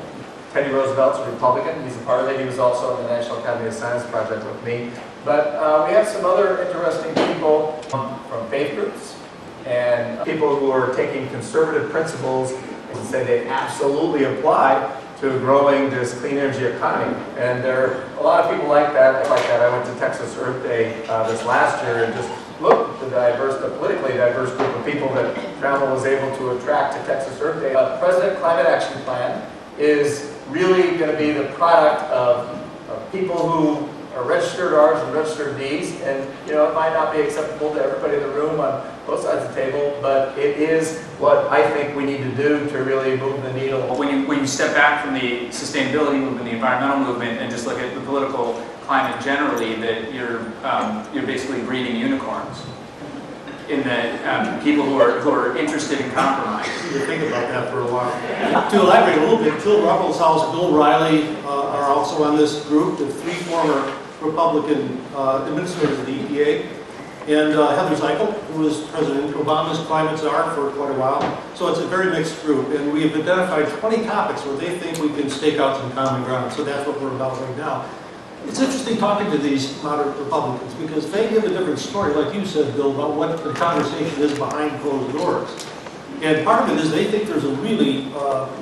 Teddy Roosevelt's a Republican. He's a part of it. He was also in the National Academy of Science Project with me. But we have some other interesting people from faith groups and people who are taking conservative principles and say they absolutely apply to growing this clean energy economy. And there are a lot of people like that. I went to Texas Earth Day this last year and just looked at the politically diverse group of people that Trammell was able to attract to Texas Earth Day. The President Climate Action Plan is really going to be the product of people who are registered R's and registered D's, and it might not be acceptable to everybody in the room on both sides of the table, but it is what I think we need to do to really move the needle. When you step back from the sustainability movement, the environmental movement, and just look at the political climate generally, that you're basically breeding unicorns in the people who are interested in compromise. You think about that for a while. To elaborate a little bit, Phil Ruckelshaus, Bill Riley are also on this group, the three former Republican administrators of the EPA, and Heather Zeichel, who was President Obama's climate czar for quite a while. So it's a very mixed group, and we have identified 20 topics where they think we can stake out some common ground. So that's what we're about right now. It's interesting talking to these moderate Republicans because they give a different story, like you said, Bill, about what the conversation is behind closed doors. And part of it is they think there's a really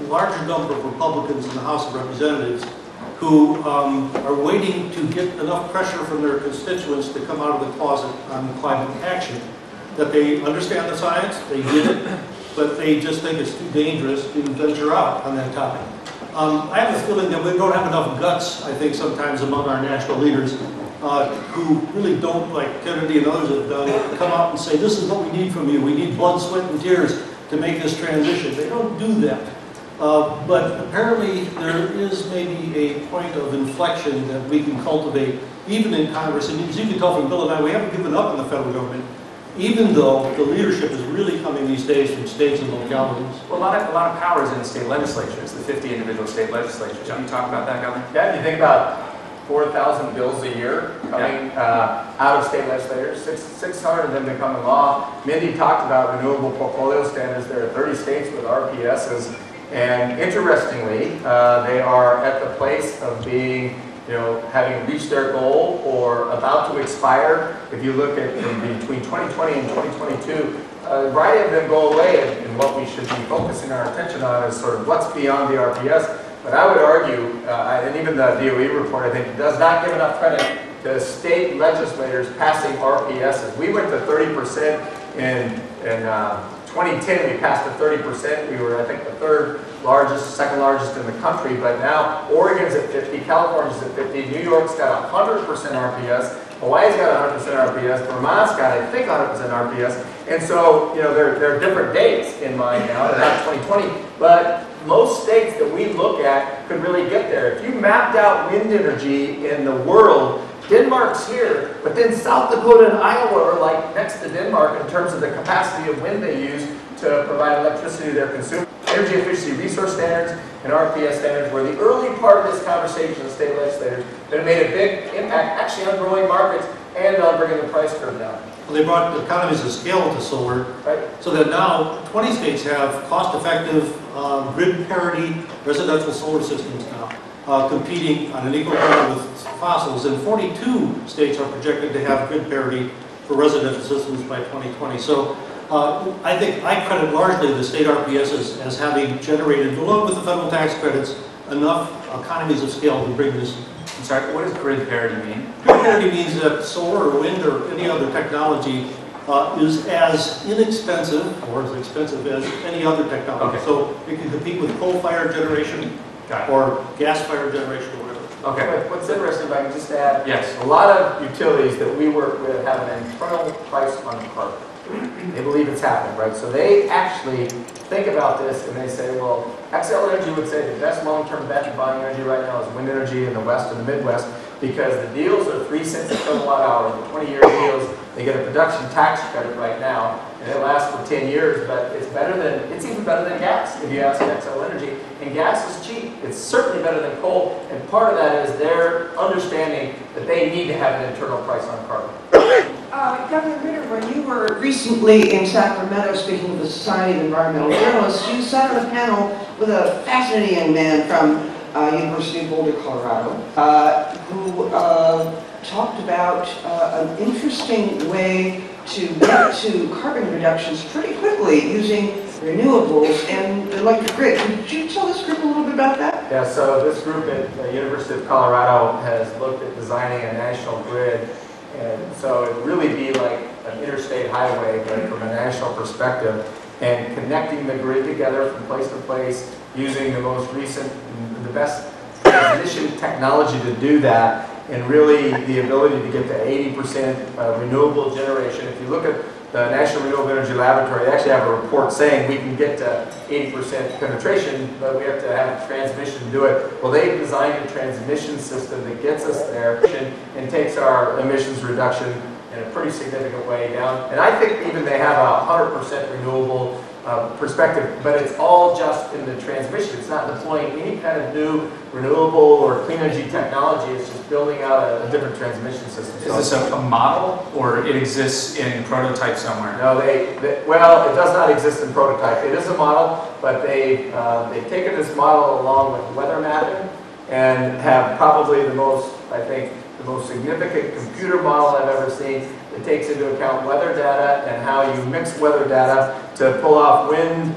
larger number of Republicans in the House of Representatives who are waiting to get enough pressure from their constituents to come out of the closet on climate action. That they understand the science, they get it, but they just think it's too dangerous to venture out on that topic. I have a feeling that we don't have enough guts, I think, sometimes among our national leaders who really don't, like Kennedy and others have done, come out and say, this is what we need from you. We need blood, sweat, and tears to make this transition. They don't do that. But apparently there is maybe a point of inflection that we can cultivate, even in Congress. And as you can tell from Bill and I, we haven't given up on the federal government, even though the leadership is really coming these days from states and localities. Well, a lot of power is in the state legislatures, the 50 individual state legislatures. Can you talk about that, Governor? Yeah, you think about 4,000 bills a year coming out of state legislators, 600 of them becoming law. Mindy talked about renewable portfolio standards. There are 30 states with RPSs, and interestingly, they are at the place of being, having reached their goal or about to expire. If you look at between 2020 and 2022, a variety of them go away, and what we should be focusing our attention on is sort of what's beyond the RPS. But I would argue, and even the DOE report, I think, does not give enough credit to state legislators passing RPSs. We went to 30% in 2010. We passed to 30%. We were, I think, the third largest, second largest in the country, but now Oregon's at 50, California's at 50, New York's got 100% RPS, Hawaii's got 100% RPS, Vermont's got, I think, 100% RPS, and so, you know, there are different dates in mind now, they're not 2020, but most states that we look at could really get there. If you mapped out wind energy in the world, Denmark's here, but then South Dakota and Iowa are like next to Denmark in terms of the capacity of wind they use to provide electricity to their consumers. Energy efficiency resource standards and RPS standards were the early part of this conversation with state legislators that have made a big impact actually on growing markets and on bringing the price curve down. Well, they brought economies of scale to solar, right? So that now 20 states have cost-effective, grid parity residential solar systems now, competing on an equal footing with fossils, and 42 states are projected to have grid parity for residential systems by 2020. So I think I credit largely the state RPS as having generated, along with the federal tax credits, enough economies of scale to bring this. I'm sorry, what does grid parity mean? Grid parity means that solar or wind or any other technology is as inexpensive or as expensive as any other technology. Okay. So it can compete with coal-fired generation or gas-fired generation or whatever. Okay. What's interesting, if I can just add, yes, a lot of utilities that we work with have an internal price on carbon. They believe it's happening, right? So they actually think about this and they say, well, XL Energy would say the best long-term bet in buying energy right now is wind energy in the West and the Midwest because the deals are 3 cents a kilowatt hour. The 20-year deals, they get a production tax credit right now, and it lasts for 10 years, but it's better than, it's even better than gas if you ask XL Energy. And gas is cheap. It's certainly better than coal, and part of that is their understanding that they need to have an internal price on carbon. Governor Ritter, when you were recently in Sacramento speaking with the Society of Environmental Journalists, you sat on a panel with a fascinating young man from University of Boulder, Colorado, who talked about an interesting way to get to carbon reductions pretty quickly using renewables and the electric grid. Could you tell this group a little bit about that? Yeah, so this group at the University of Colorado has looked at designing a national grid. And so it would really be like an interstate highway, but from a national perspective, and connecting the grid together from place to place, using the most recent, the best transmission technology to do that, and really the ability to get to 80% renewable generation. If you look at the National Renewable Energy Laboratory, they actually have a report saying we can get to 80% penetration, but we have to have transmission to do it. Well, they've designed a transmission system that gets us there and takes our emissions reduction in a pretty significant way down. And I think even they have a 100% renewable perspective, but it's all just in the transmission. It's not deploying any kind of new renewable or clean energy technology. It's just building out a different transmission system. Is this a model, or it exists in prototype somewhere? No, well, it does not exist in prototype. It is a model, but they've taken this model along with weather mapping and have probably the most, I think, the most significant computer model I've ever seen. It takes into account weather data and how you mix weather data to pull off wind,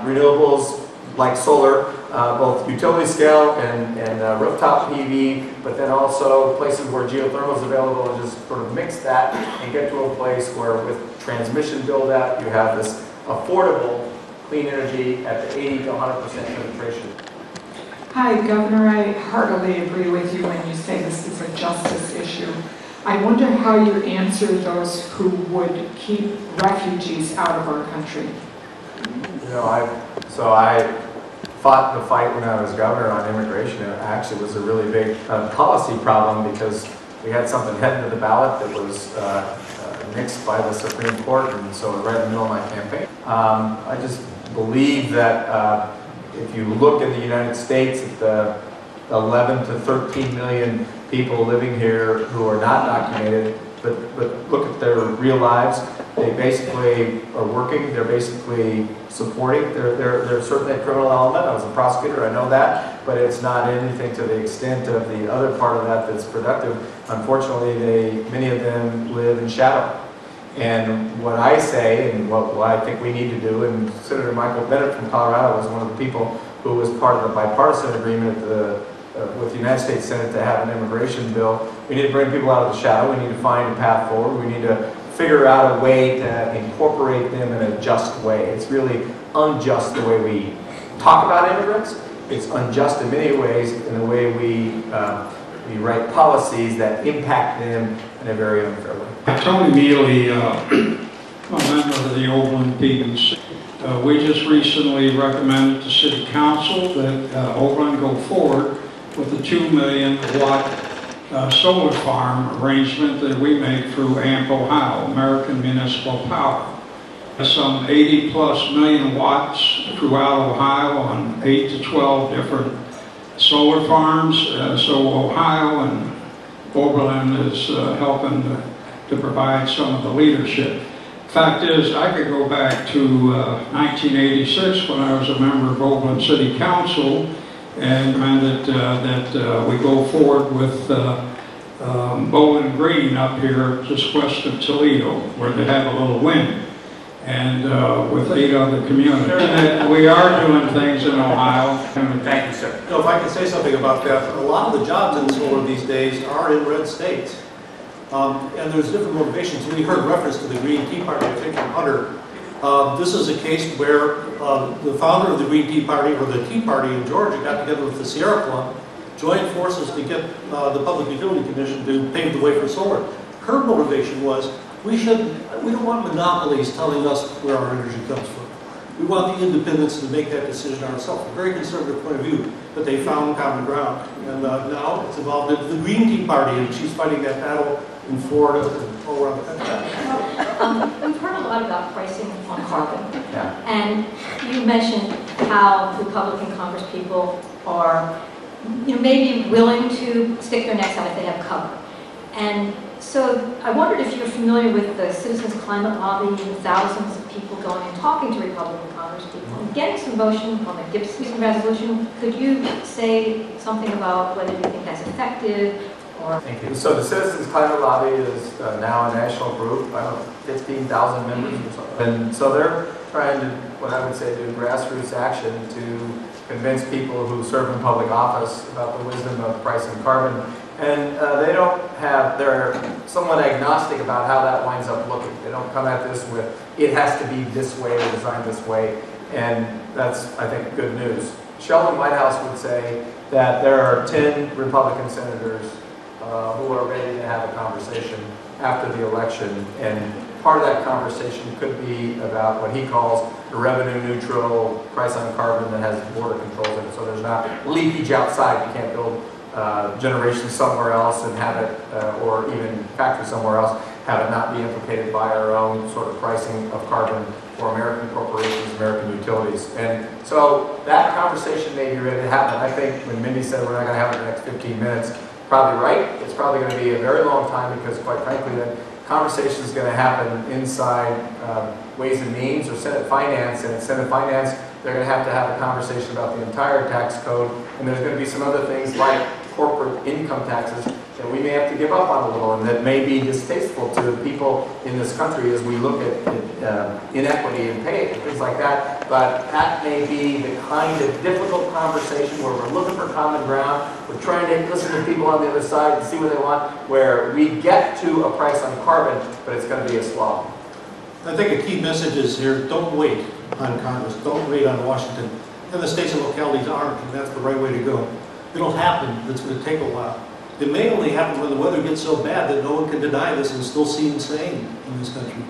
renewables like solar, both utility scale and rooftop PV, but then also places where geothermal is available, and just sort of mix that and get to a place where with transmission build out, you have this affordable clean energy at the 80 to 100% penetration. Hi, Governor. I heartily agree with you when you say this is a justice issue. I wonder how you answer those who would keep refugees out of our country. You know, I fought the fight when I was governor on immigration. It actually was a really big policy problem because we had something heading to the ballot that was nixed by the Supreme Court, and so right in the middle of my campaign. I just believe that if you look in the United States at the 11 to 13 million people living here who are not documented, but look at their real lives, they basically are working, they're basically supporting, they're certainly a criminal element. I was a prosecutor, I know that, but it's not anything to the extent of the other part of that that's productive. Unfortunately, many of them live in shadow. And what I say, and what I think we need to do, and Senator Michael Bennett from Colorado was one of the people who was part of the bipartisan agreement with the United States Senate to have an immigration bill. We need to bring people out of the shadow. We need to find a path forward. We need to figure out a way to incorporate them in a just way. It's really unjust the way we talk about immigrants. It's unjust in many ways in the way we write policies that impact them in a very unfair way. Tony Mealy, a member of the Oberlin Peaks. We just recently recommended to City Council that Oberlin go forward with a 2 million watt solar farm arrangement that we make through AMP Ohio, American Municipal Power. Some 80+ million watts throughout Ohio on 8 to 12 different solar farms. So Ohio and Oberlin is helping to provide some of the leadership. Fact is, I could go back to 1986 when I was a member of Oberlin City Council and recommended that we go forward with Bowling Green up here just west of Toledo, where they have a little wind, and with 8 other communities. And we are doing things in Ohio. Thank you, sir. So if I can say something about that, a lot of the jobs in solar these days are in red states. And there's different motivations. We heard reference to the Green Tea Party, I think, from Hunter. This is a case where the founder of the Green Tea Party, or the Tea Party in Georgia, got together with the Sierra Club, joined forces to get the Public Utility Commission to pave the way for solar. Her motivation was, we don't want monopolies telling us where our energy comes from. We want the independents to make that decision ourselves. A very conservative point of view, but they found common ground. And now it's involved in the Green Tea Party, and she's fighting that battle in Florida and all around the country. We've heard a lot about pricing on carbon. Yeah. And you mentioned how Republican congresspeople are maybe willing to stick their necks out if they have cover. And so I wondered if you're familiar with the Citizens Climate Lobby and thousands of people going and talking to Republican congresspeople and getting some motion on the Gibson resolution. Could you say something about whether you think that's effective? Thank you. So the Citizens Climate Lobby is now a national group, I don't know, 15,000 members or something. And so they're trying to, what I would say, do grassroots action to convince people who serve in public office about the wisdom of pricing carbon. And they're somewhat agnostic about how that winds up looking. They don't come at this with, it has to be this way or designed this way. And that's, I think, good news. Sheldon Whitehouse would say that there are 10 Republican senators who are ready to have a conversation after the election, and part of that conversation could be about what he calls the revenue-neutral price on carbon that has border controls in it, so there's not leakage outside. You can't build generation somewhere else and have it, or even factory somewhere else, have it not be implicated by our own sort of pricing of carbon for American corporations, American utilities. And so that conversation may be ready to happen. I think when Mindy said we're not going to have it in the next 15 minutes, probably right. It's probably going to be a very long time because, quite frankly, the conversation is going to happen inside Ways and Means or Senate Finance. And in Senate Finance, they're going to have a conversation about the entire tax code. And there's going to be some other things like corporate income taxes that we may have to give up on a little and that may be distasteful to people in this country as we look at inequity in pay and things like that. But that may be the kind of difficult conversation where we're looking for common ground, we're trying to listen to people on the other side and see what they want, where we get to a price on carbon, but it's going to be a slog. I think a key message is here, don't wait on Congress, don't wait on Washington. And the states and localities aren't, and that's the right way to go. It'll happen, it's going to take a while. It may only happen when the weather gets so bad that no one can deny this and still seem sane in this country.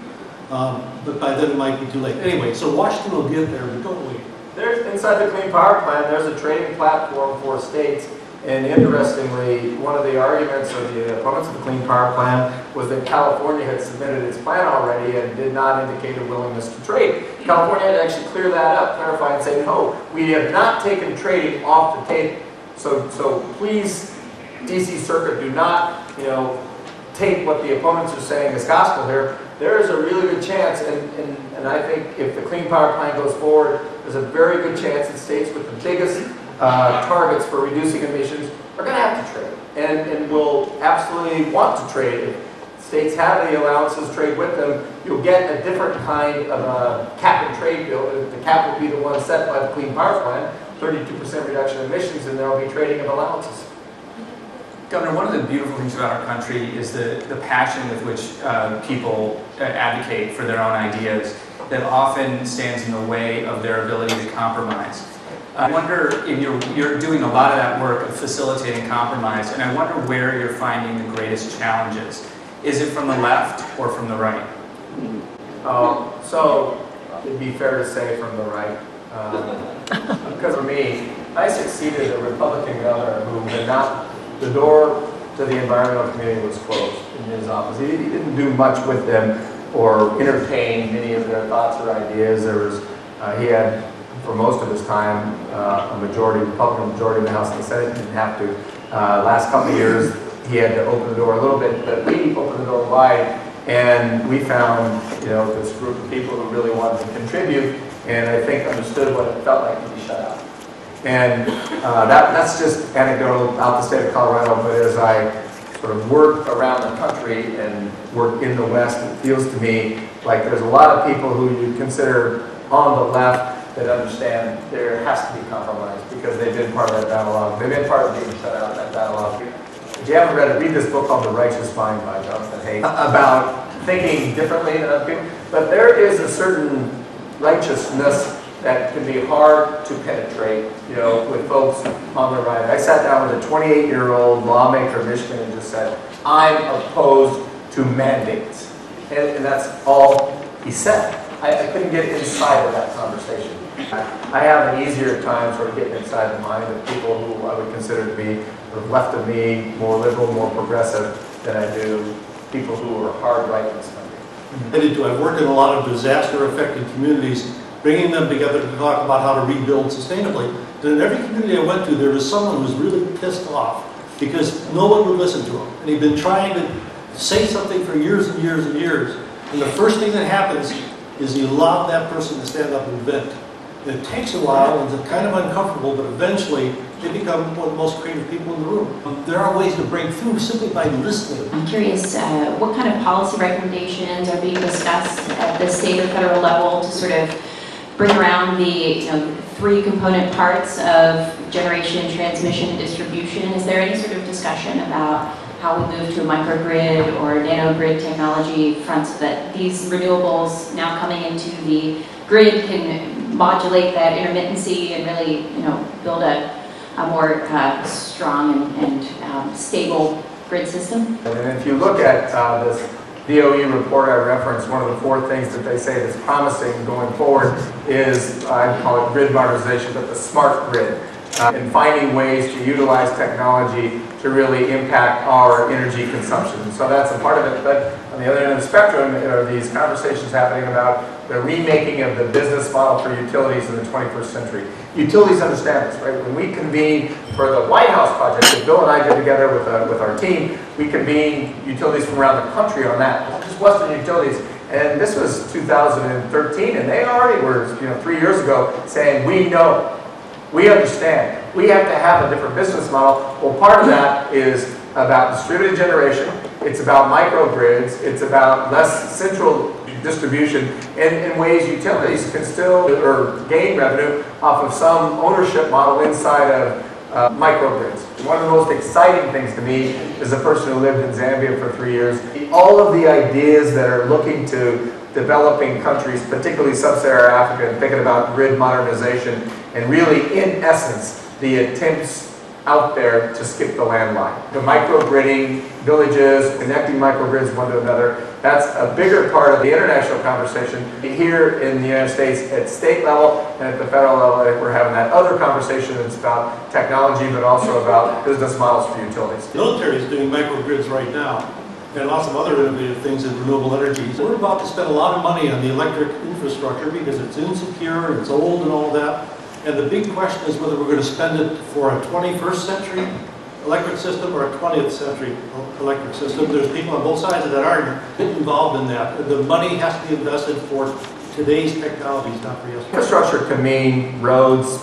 But by then it might be too late. Anyway, so Washington will get there, but don't wait. There's, inside the Clean Power Plan, there's a trading platform for states. And interestingly, one of the arguments of the opponents of the Clean Power Plan was that California had submitted its plan already and did not indicate a willingness to trade. California had to actually clear that up, clarify and say, no, we have not taken trading off the table. So please, DC Circuit, do not, take what the opponents are saying as gospel here. There is a really good chance, and I think if the Clean Power Plan goes forward, there's a very good chance that states with the biggest targets for reducing emissions are going to have to trade, and will absolutely want to trade. If states have the allowances, trade with them, you'll get a different kind of a cap and trade bill. The cap will be the one set by the Clean Power Plan, 32% reduction in emissions, and there will be trading of allowances. Governor, one of the beautiful things about our country is the passion with which people advocate for their own ideas that often stands in the way of their ability to compromise. I wonder if you're doing a lot of that work of facilitating compromise, and I wonder where you're finding the greatest challenges. Is it from the left or from the right? So it'd be fair to say from the right. Because for me, I succeeded a Republican governor who had not, the door to the environmental community was closed in his office. He didn't do much with them or entertain many of their thoughts or ideas. There was, he had, for most of his time, a majority, Republican majority in the House and the Senate. He didn't have to. Last couple of years, he had to open the door a little bit, but we opened the door wide, and we found, this group of people who really wanted to contribute, and I think understood what it felt like to be shut out. And that's just anecdotal out the state of Colorado, but as I sort of work around the country and work in the West, it feels to me like there's a lot of people who you consider on the left that understand there has to be compromise because they've been part of that dialogue. They've been part of being shut out of that dialogue. If you haven't read it, read this book called The Righteous Mind by Jonathan Haidt about thinking differently than other people. But there is a certain righteousness that can be hard to penetrate, with folks on the right. I sat down with a 28-year-old lawmaker in Michigan and just said, I'm opposed to mandates. And that's all he said. I couldn't get inside of that conversation. I have an easier time sort of getting inside the mind of people who I would consider to be sort of left of me, more liberal, more progressive than I do people who are hard right in this country. I did too. I've worked in a lot of disaster-affected communities, bringing them together to talk about how to rebuild sustainably. And in every community I went to, there was someone who was really pissed off because no one would listen to him. And he'd been trying to say something for years and years and years. And the first thing that happens is you allow that person to stand up and vent. And it takes a while, and it's kind of uncomfortable, but eventually they become one of the most creative people in the room. There are ways to break through simply by listening. I'm curious, what kind of policy recommendations are being discussed at the state or federal level to sort of bring around the three component parts of generation, transmission, and distribution? Is there any sort of discussion about how we move to a microgrid or nanogrid technology front so that these renewables now coming into the grid can modulate that intermittency and really, build a more strong and stable grid system? And if you look at this DOE report I referenced, one of the 4 things that they say that's promising going forward is, I call it grid modernization, but the smart grid, and finding ways to utilize technology to really impact our energy consumption. So that's a part of it. But on the other end of the spectrum are these conversations happening about the remaking of the business model for utilities in the 21st century. Utilities understand this, right? When we convened for the White House project that Bill and I did together with our team, we convened utilities from around the country on that, just Western utilities. And this was 2013, and they already were, 3 years ago, saying, we know, we understand, we have to have a different business model. Well, part of that is about distributed generation, it's about microgrids, it's about less central distribution, and in ways utilities can still gain revenue off of some ownership model inside of microgrids. One of the most exciting things to me as a person who lived in Zambia for 3 years, all of the ideas that are looking to developing countries, particularly sub-Saharan Africa, and thinking about grid modernization, and really, in essence, the attempts out there to skip the landline. The microgridding, villages, connecting microgrids one to another, that's a bigger part of the international conversation. Here in the United States, at state level and at the federal level, we're having that other conversation that's about technology, but also about business models for utilities. The military is doing microgrids right now, and lots of other innovative things in renewable energy. So we're about to spend a lot of money on the electric infrastructure because it's insecure, it's old and all that. And the big question is whether we're going to spend it for a 21st century electric system or a 20th century electric system. There's people on both sides of that argument involved in that. The money has to be invested for today's technologies, not for yesterday. Infrastructure can mean roads,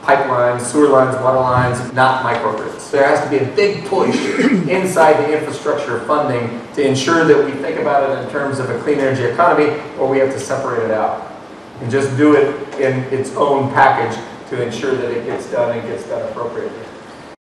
pipelines, sewer lines, water lines, not microgrids. There has to be a big push inside the infrastructure funding to ensure that we think about it in terms of a clean energy economy, or we have to separate it out and just do it in its own package to ensure that it gets done and gets done appropriately.